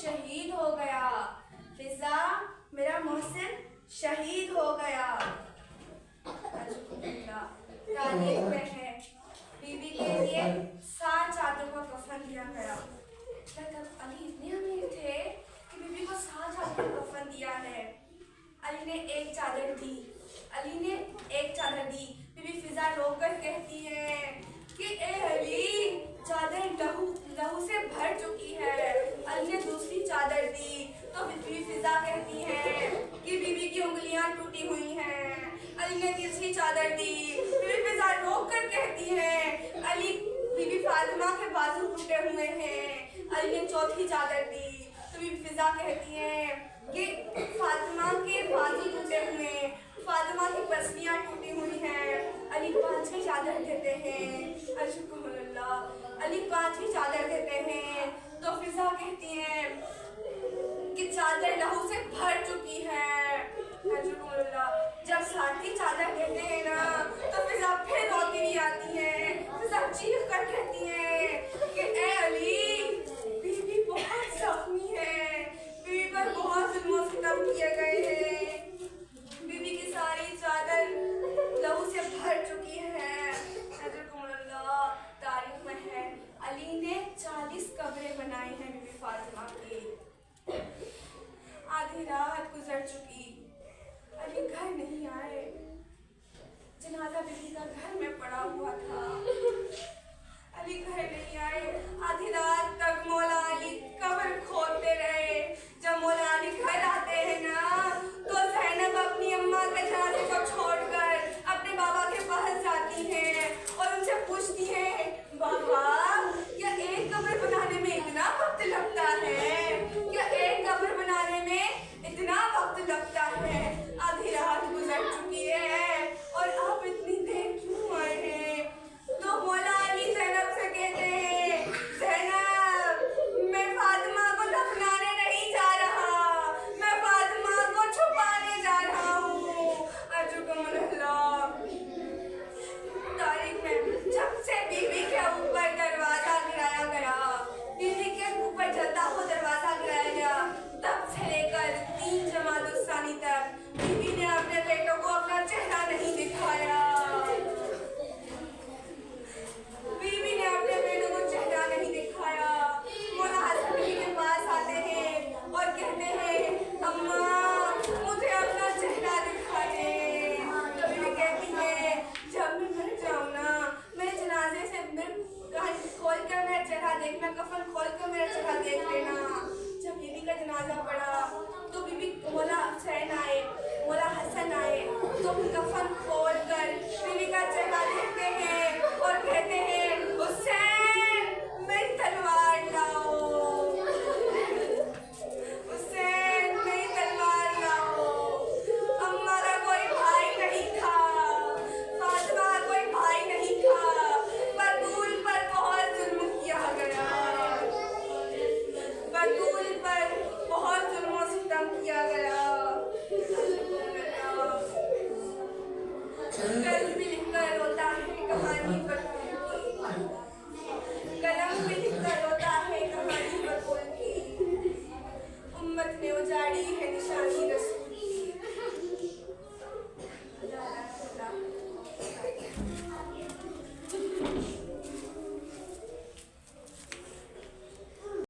शहीद हो गया। फिजा मेरा मोहसिन शहीद हो गया। तारीख में है बीबी के लिए 7 चादरों का कफन दिया गया। तब अली इतने अमीर थे कि बीबी को 7 चादरों का कफन दिया है। अली ने एक चादर दी। बीबी फिजा रोकर कहती है कि ए अली, चादर लहू से भर चुकी है। अली ने दूसरी चादर दी तो बीबी फिजा कहती है कि बीबी की उंगलियां टूटी हुई हैं। अली ने तीसरी चादर दी। बीबी फिजा रोकर कहती है अली, बीबी फातिमा के बाजू टूटे हुए हैं। अली ने चौथी चादर दी तो बीबी फिजा कहती है कि फातिमा के बाजू टूटे हुए, फातिमा की पसलियां टूटी हुई हैं। अली 5वीं चादर देते हैं। अल्लाह, अली 5वीं चादर देते हैं तो फिजा कहती है कि चादर लहू से भर चुकी है। जब 7वीं चादर देते हैं ना तो फिजा फिर रोती हुई आती है। फिजा चीख कर कहती है कि ए अली, बीबी बहुत जख्मी है, बीबी पर बहुत जुल्म सितम किए गए हैं। बीबी की सारी चादर लहू से भर चुकी है। तारीख में है अली ने 40 कब्रें बनाई हैं बीबी फातिमा की। आधी रात गुजर चुकी, अली घर नहीं आए। जनाजा बीबी का घर में पड़ा हुआ था। अली घर नहीं आए। आधी रात तक मौला अली कब्र खोदते रहे। जब मौला अली घर आते हैं ना तो ज़ैनब अपनी अम्मा के जनाजे को छोड़कर अपने बाबा के पास जाती हैं और उनसे पूछती हैं, बाबा क्या एक कब्र बनाने में इतना वक्त लगता है? क्या एक कब्र बनाने में इतना वक्त लगता है? आधी रात गुजर चुकी है और आप इतनी देर क्यों आए हैं? तो मौला अली ज़ैनब से कहते हैं, ज़ैनब, मैं फातिमा को दफनाने नहीं जा रहा, मैं फातिमा को छुपाने जा रहा हूँ। तारीख में जब से बीबी के ऊपर दरवाजा गिराया गया, बीबी के ऊपर जलता हुआ दरवाजा गिराया गया, तब से लेकर 3 जमादुस्सानी तक बीबी ने अपने बेटों को अपना चेहरा नहीं दिखाया। बीबी ने अपने बेटों को चेहरा नहीं दिखाया। मौला हसन बीबी के पास आते हैं और कहते हैं, अम्मा मुझे अपना चेहरा दिखा दे। तो बीबी कहती है, जब मैं मर जाऊँ ना, मेरे जनाजे से खोल कर मेरा चेहरा देखना, कफन खोल कर मेरा चेहरा देख लेना।